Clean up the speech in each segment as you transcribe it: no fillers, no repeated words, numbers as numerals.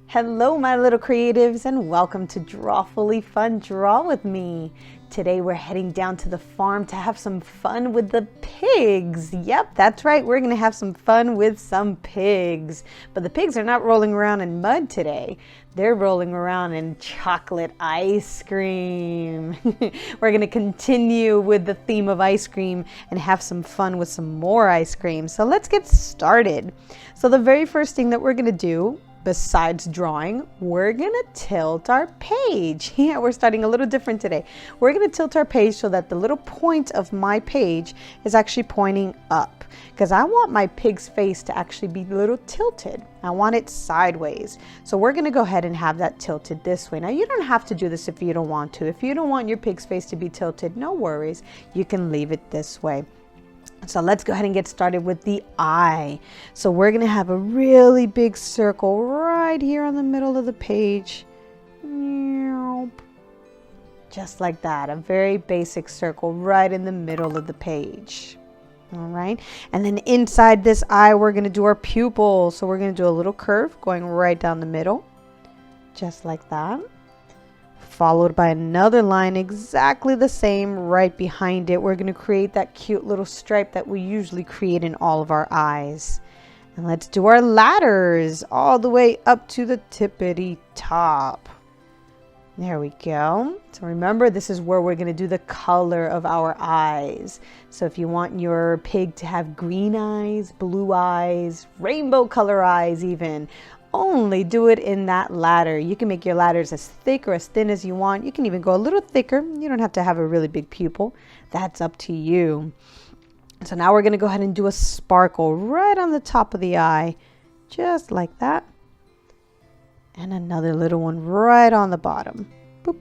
Hello my little creatives and welcome to Drawfully Fun Draw with me. Today we're heading down to the farm to have some fun with the pigs. Yep, that's right, we're gonna have some fun with some pigs. But the pigs are not rolling around in mud today. They're rolling around in chocolate ice cream. We're gonna continue with the theme of ice cream and have some fun with some more ice cream. So let's get started. So the very first thing that we're gonna do, besides drawing, we're gonna tilt our page. Yeah, we're starting a little different today. We're gonna tilt our page so that the little point of my page is actually pointing up, because I want my pig's face to actually be a little tilted. I want it sideways. So we're gonna go ahead and have that tilted this way. Now you don't have to do this if you don't want to. If you don't want your pig's face to be tilted, no worries. You can leave it this way. So let's go ahead and get started with the eye. So we're going to have a really big circle right here on the middle of the page. Just like that, a very basic circle right in the middle of the page. All right, and then inside this eye, we're going to do our pupil. So we're going to do a little curve going right down the middle, just like that. Followed by another line exactly the same right behind it. We're going to create that cute little stripe that we usually create in all of our eyes. And let's do our ladders all the way up to the tippity top. There we go. So remember, this is where we're going to do the color of our eyes. So if you want your pig to have green eyes, blue eyes, rainbow color eyes even, only do it in that ladder. You can make your ladders as thick or as thin as you want. You can even go a little thicker. You don't have to have a really big pupil. That's up to you. So now we're going to go ahead and do a sparkle right on the top of the eye, just like that. And another little one right on the bottom. Boop.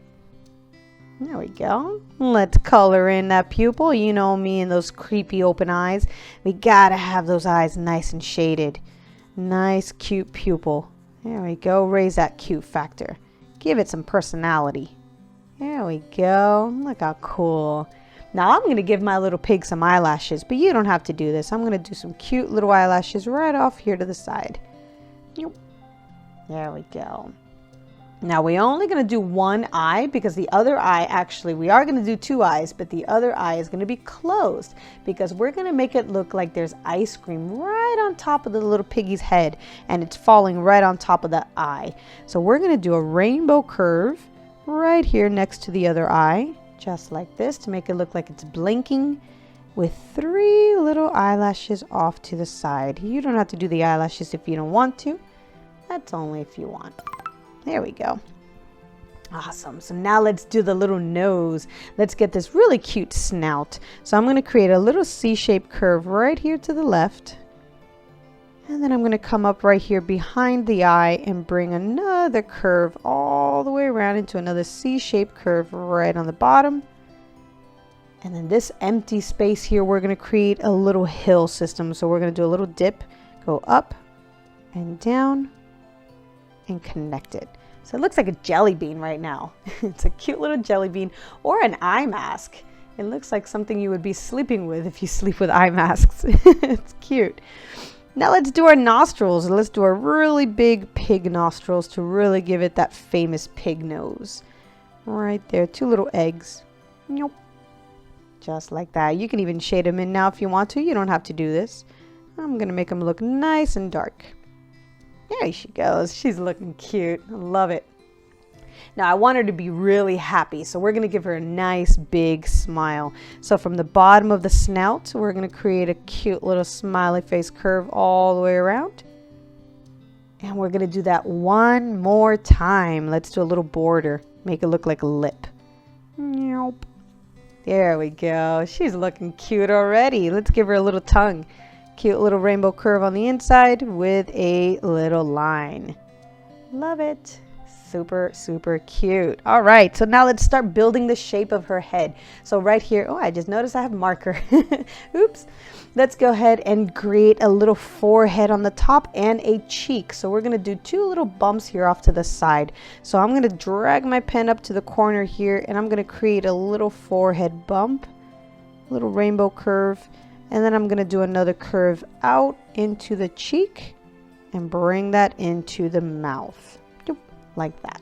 There we go. Let's color in that pupil. You know me and those creepy open eyes. We gotta have those eyes nice and shaded. Nice cute pupil. There we go. Raise that cute factor. Give it some personality. There we go. Look how cool. Now I'm going to give my little pig some eyelashes, but you don't have to do this. I'm going to do some cute little eyelashes right off here to the side. There we go. Now we're only going to do one eye because the other eye, actually we are going to do two eyes, but the other eye is going to be closed because we're going to make it look like there's ice cream right on top of the little piggy's head and it's falling right on top of the eye. So we're going to do a rainbow curve right here next to the other eye, just like this, to make it look like it's blinking with three little eyelashes off to the side. You don't have to do the eyelashes if you don't want to. That's only if you want. There we go. Awesome. So now let's do the little nose. Let's get this really cute snout. So I'm going to create a little C-shaped curve right here to the left. And then I'm going to come up right here behind the eye and bring another curve all the way around into another C-shaped curve right on the bottom. And then this empty space here, we're going to create a little hill system. So we're going to do a little dip, go up and down, and connect it. So it looks like a jelly bean right now. It's a cute little jelly bean or an eye mask. It looks like something you would be sleeping with if you sleep with eye masks. It's cute. Now let's do our nostrils. Let's do a really big pig nostrils to really give it that famous pig nose. Right there, two little eggs. Nope. Just like that. You can even shade them in now if you want to. You don't have to do this. I'm gonna make them look nice and dark. There she goes. She's looking cute. I love it. Now I want her to be really happy, so we're going to give her a nice big smile. So from the bottom of the snout, we're going to create a cute little smiley face curve all the way around. And we're going to do that one more time. Let's do a little border. Make it look like a lip. Nope. There we go. She's looking cute already. Let's give her a little tongue. Cute little rainbow curve on the inside with a little line. Love it. Super, super cute. All right, so now let's start building the shape of her head. So right here, oh, I just noticed I have marker. Oops. Let's go ahead and create a little forehead on the top and a cheek. So we're going to do two little bumps here off to the side. So I'm going to drag my pen up to the corner here and I'm going to create a little forehead bump little rainbow curve. And then I'm going to do another curve out into the cheek and bring that into the mouth. Doop, like that.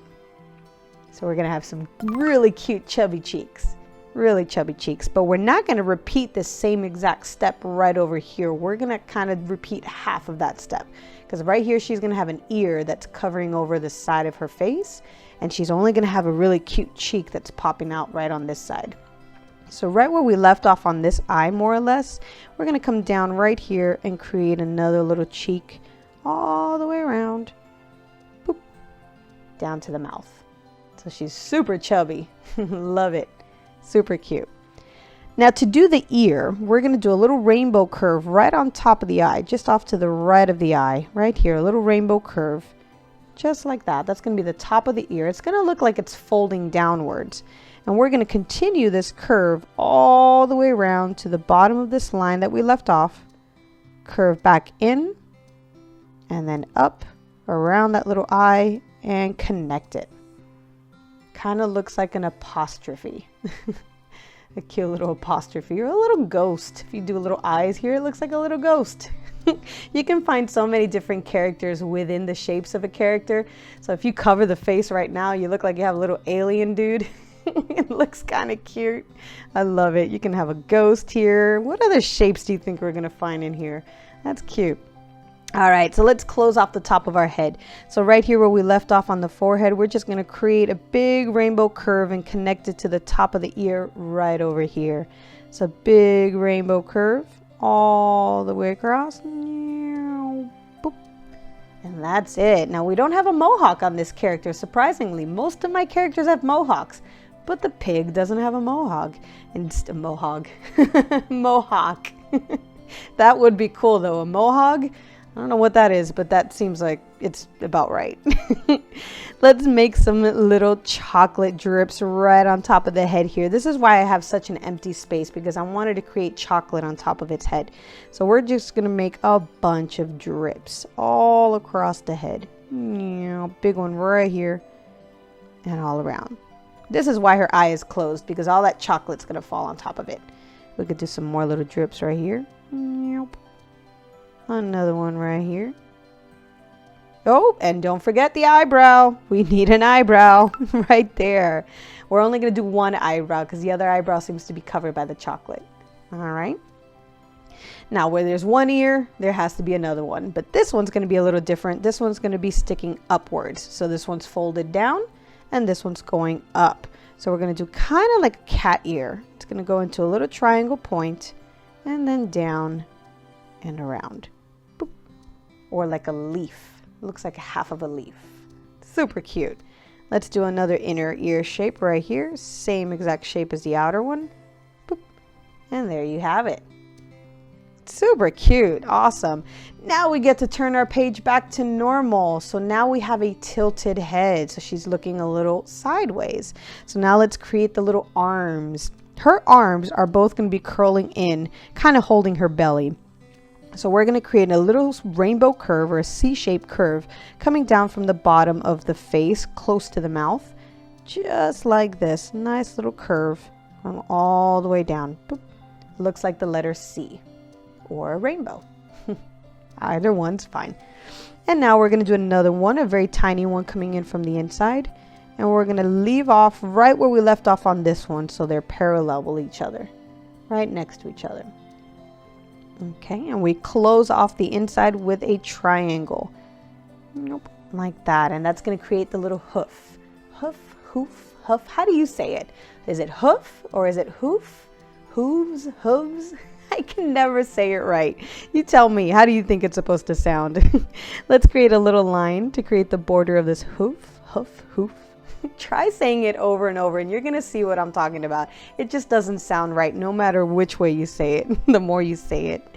So we're going to have some really cute chubby cheeks. Really chubby cheeks. But we're not going to repeat the same exact step right over here. We're going to kind of repeat half of that step. Because right here she's going to have an ear that's covering over the side of her face. And she's only going to have a really cute cheek that's popping out right on this side. So right where we left off on this eye, more or less, we're going to come down right here and create another little cheek all the way around. Boop, down to the mouth. So she's super chubby. Love it. Super cute. Now to do the ear, we're going to do a little rainbow curve right on top of the eye, just off to the right of the eye, right here, a little rainbow curve, just like that. That's going to be the top of the ear. It's going to look like it's folding downwards. And we're going to continue this curve all the way around to the bottom of this line that we left off, curve back in, and then up around that little eye and connect it. Kind of looks like an apostrophe. A cute little apostrophe or a little ghost. If you do little eyes here, it looks like a little ghost. You can find so many different characters within the shapes of a character. So if you cover the face right now, you look like you have a little alien dude. It looks kind of cute. I love it. You can have a ghost here. What other shapes do you think we're going to find in here? That's cute. All right, so let's close off the top of our head. So right here where we left off on the forehead, we're just going to create a big rainbow curve and connect it to the top of the ear right over here. So big rainbow curve all the way across. And that's it. Now we don't have a mohawk on this character, surprisingly. Most of my characters have mohawks, but the pig doesn't have a mohawk. And just a mohawk. Mohawk. That would be cool though, a mohawk. I don't know what that is, but that seems like it's about right. Let's make some little chocolate drips right on top of the head here. This is why I have such an empty space, because I wanted to create chocolate on top of its head. So we're just going to make a bunch of drips all across the head. Big one right here and all around. This is why her eye is closed, because all that chocolate's going to fall on top of it. We could do some more little drips right here. Another one right here. Oh, and don't forget the eyebrow. We need an eyebrow right there. We're only going to do one eyebrow because the other eyebrow seems to be covered by the chocolate. All right. Now, where there's one ear, there has to be another one. But this one's going to be a little different. This one's going to be sticking upwards. So this one's folded down and this one's going up. So we're going to do kind of like a cat ear. It's going to go into a little triangle point and then down and around. Boop. Or like a leaf. It looks like half of a leaf. Super cute. Let's do another inner ear shape right here. Same exact shape as the outer one. Boop. And there you have it. Super cute. Awesome. Now we get to turn our page back to normal. So now we have a tilted head. So she's looking a little sideways. So now let's create the little arms. Her arms are both going to be curling in, kind of holding her belly. So we're going to create a little rainbow curve or a C-shaped curve coming down from the bottom of the face close to the mouth. Just like this. Nice little curve going all the way down. Boop. Looks like the letter C or a rainbow. Either one's fine. And now we're going to do another one, a very tiny one coming in from the inside. And we're going to leave off right where we left off on this one so they're parallel with each other. Right next to each other. Okay, and we close off the inside with a triangle. Nope, like that. And that's going to create the little hoof. Hoof, hoof, hoof. How do you say it? Is it hoof or is it hoof? Hooves, hooves? I can never say it right. You tell me, how do you think it's supposed to sound? Let's create a little line to create the border of this hoof, hoof, hoof. Try saying it over and over and you're going to see what I'm talking about. It just doesn't sound right no matter which way you say it, the more you say it.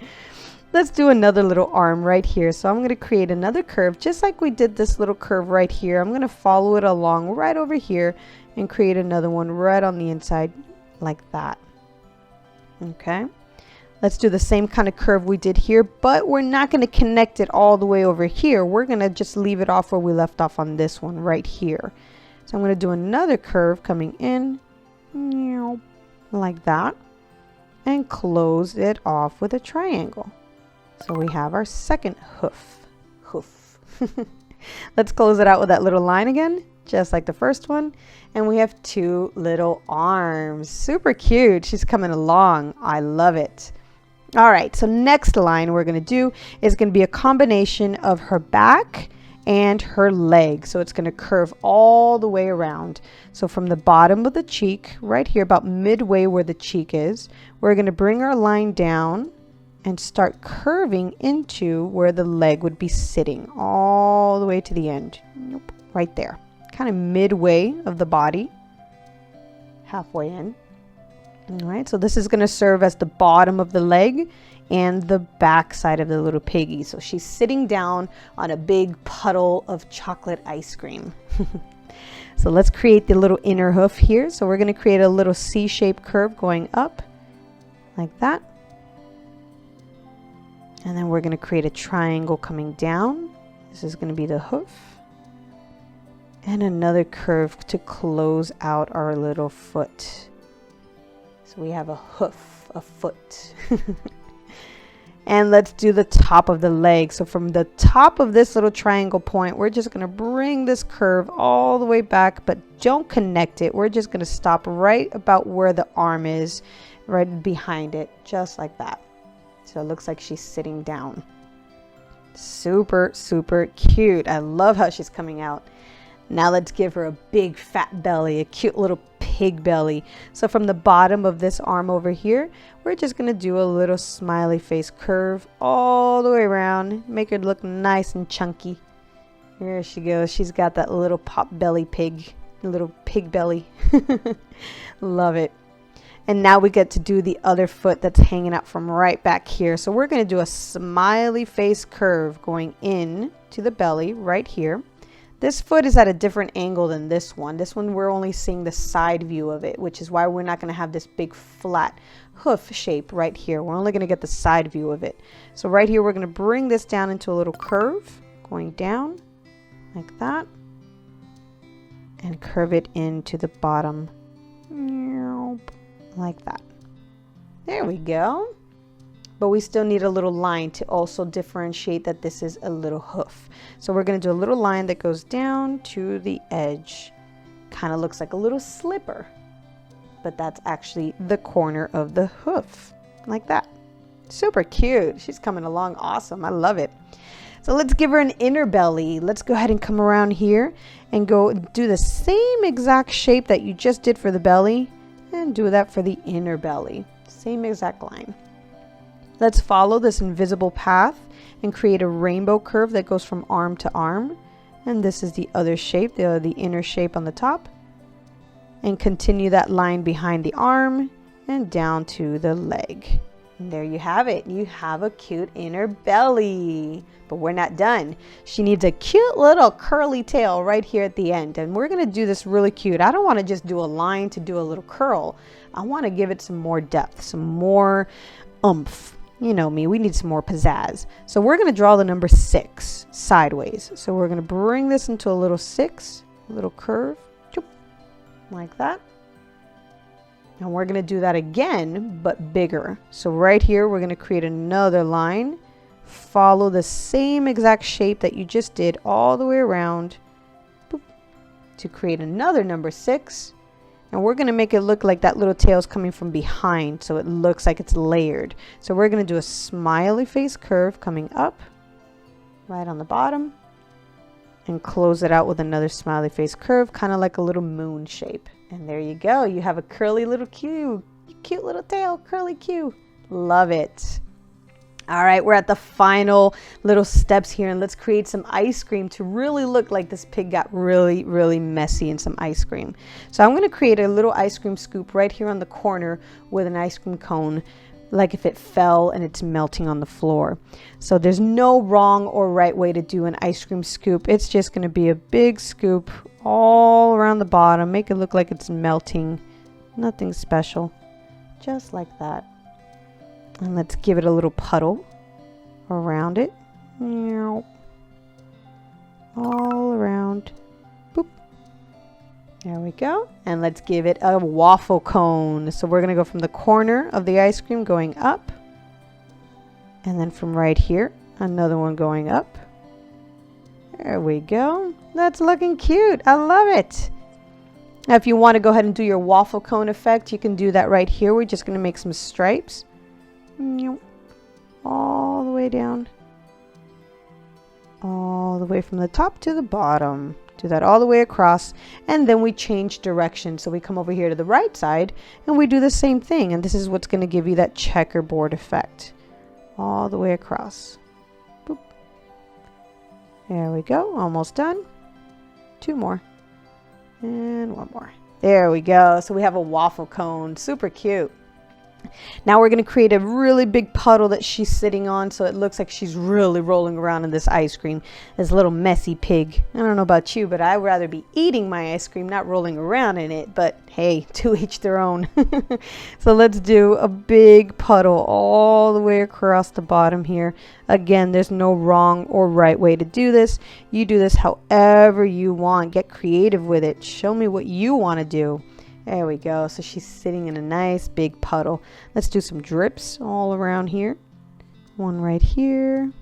Let's do another little arm right here. So I'm going to create another curve just like we did this little curve right here. I'm going to follow it along right over here and create another one right on the inside like that. Okay. Let's do the same kind of curve we did here, but we're not going to connect it all the way over here. We're going to just leave it off where we left off on this one right here. So I'm going to do another curve coming in like that. and close it off with a triangle. So we have our second hoof. Let's close it out with that little line again, just like the first one. And we have two little arms. Super cute. She's coming along. I love it. All right, so next line we're going to do is going to be a combination of her back and her leg. So it's going to curve all the way around. So from the bottom of the cheek, right here, about midway where the cheek is, we're going to bring our line down and start curving into where the leg would be sitting all the way to the end. Nope, right there. Kind of midway of the body, halfway in. All right, so this is going to serve as the bottom of the leg and the back side of the little piggy. So she's sitting down on a big puddle of chocolate ice cream. So let's create the little inner hoof here. So we're going to create a little C-shaped curve going up like that. And then we're going to create a triangle coming down. This is going to be the hoof. And another curve to close out our little foot. So we have a hoof, a foot. And let's do the top of the leg. So from the top of this little triangle point, we're just going to bring this curve all the way back, but don't connect it. We're just going to stop right about where the arm is, right behind it, just like that. So it looks like she's sitting down. Super, super cute. I love how she's coming out. Now let's give her a big fat belly, a cute little pig belly. So from the bottom of this arm over here, we're just going to do a little smiley face curve all the way around. Make her look nice and chunky. Here she goes. She's got that little pop belly pig, little pig belly. Love it. And now we get to do the other foot that's hanging out from right back here. So we're going to do a smiley face curve going in to the belly right here. This foot is at a different angle than this one. This one we're only seeing the side view of it, which is why we're not going to have this big flat hoof shape right here. We're only going to get the side view of it. So right here we're going to bring this down into a little curve going down like that and curve it into the bottom like that. There we go. But we still need a little line to also differentiate that this is a little hoof. So we're going to do a little line that goes down to the edge. Kind of looks like a little slipper, but that's actually the corner of the hoof, like that. Super cute. She's coming along awesome. I love it. So let's give her an inner belly. Let's go ahead and come around here and go do the same exact shape that you just did for the belly, and do that for the inner belly. Same exact line. Let's follow this invisible path and create a rainbow curve that goes from arm to arm. And this is the other shape, the inner shape on the top. And continue that line behind the arm and down to the leg. And there you have it. You have a cute inner belly. But we're not done. She needs a cute little curly tail right here at the end. And we're going to do this really cute. I don't want to just do a line to do a little curl. I want to give it some more depth, some more oomph. You know me, we need some more pizzazz. So we're going to draw the number 6 sideways. So we're going to bring this into a little 6, a little curve, like that. And we're going to do that again, but bigger. So right here, we're going to create another line. Follow the same exact shape that you just did all the way around to create another number 6. And we're going to make it look like that little tail is coming from behind, so it looks like it's layered. So we're going to do a smiley face curve coming up right on the bottom and close it out with another smiley face curve, kind of like a little moon shape. And there you go. You have a curly little cute little tail, curly Q. Love it. All right, we're at the final little steps here, and let's create some ice cream to really look like this pig got really, really messy in some ice cream. So I'm going to create a little ice cream scoop right here on the corner with an ice cream cone, like if it fell and it's melting on the floor. So there's no wrong or right way to do an ice cream scoop. It's just going to be a big scoop all around the bottom. Make it look like it's melting. Nothing special. Just like that. And let's give it a little puddle around it. All around. Boop. There we go. And let's give it a waffle cone. So we're going to go from the corner of the ice cream going up. And then from right here, another one going up. There we go. That's looking cute. I love it. Now, if you want to go ahead and do your waffle cone effect, you can do that right here. We're just going to make some stripes. All the way down. All the way from the top to the bottom. Do that all the way across. And then we change direction. So we come over here to the right side and we do the same thing. And this is what's going to give you that checkerboard effect. All the way across. Boop. There we go. Almost done. 2 more. And 1 more. There we go. So we have a waffle cone. Super cute. Now we're going to create a really big puddle that she's sitting on, so it looks like she's really rolling around in this ice cream. This little messy pig. I don't know about you, but I'd rather be eating my ice cream, not rolling around in it. But hey, to each their own. So let's do a big puddle all the way across the bottom here. Again, there's no wrong or right way to do this. You do this however you want. Get creative with it. Show me what you want to do. There we go. So she's sitting in a nice big puddle. Let's do some drips all around here. One right here.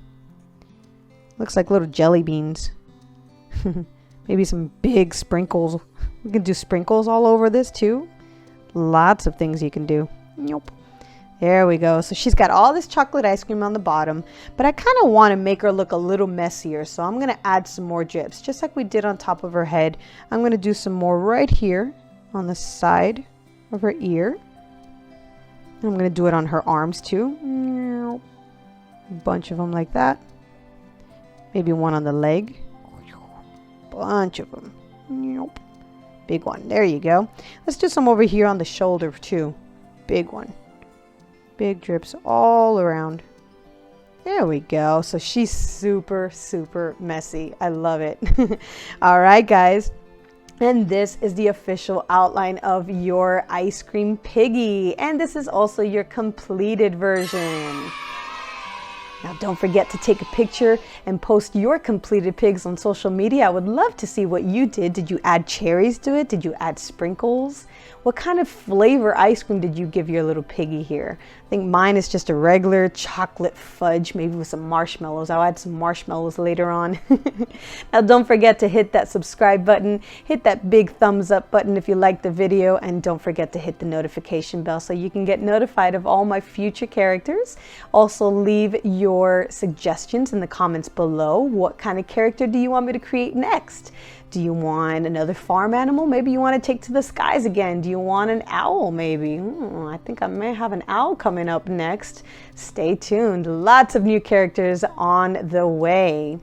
Looks like little jelly beans. Maybe some big sprinkles. We can do sprinkles all over this too. Lots of things you can do. Nope. There we go. So she's got all this chocolate ice cream on the bottom, but I kind of want to make her look a little messier. So I'm going to add some more drips, just like we did on top of her head. I'm going to do some more right here on the side of her ear. I'm going to do it on her arms too. A bunch of them like that. Maybe one on the leg. Bunch of them. Nope. Big one. There you go. Let's do some over here on the shoulder too. Big one. Big drips all around. There we go. So she's super, super messy. I love it. All right, guys. And this is the official outline of your ice cream piggy. And this is also your completed version. Now don't forget to take a picture and post your completed pigs on social media. I would love to see what you did. Did you add cherries to it? Did you add sprinkles? What kind of flavor ice cream did you give your little piggy here? I think mine is just a regular chocolate fudge, maybe with some marshmallows. I'll add some marshmallows later on. Now don't forget to hit that subscribe button, hit that big thumbs up button if you liked the video, and don't forget to hit the notification bell so you can get notified of all my future characters. Also leave your suggestions in the comments below. What kind of character do you want me to create next? Do you want another farm animal? Maybe you want to take to the skies again. Do you want an owl maybe? I think I may have an owl coming up next. Stay tuned. Lots of new characters on the way.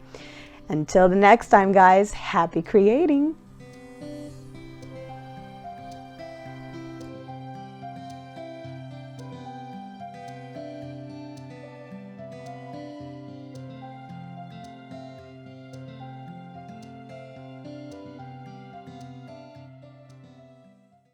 Until the next time, guys, happy creating.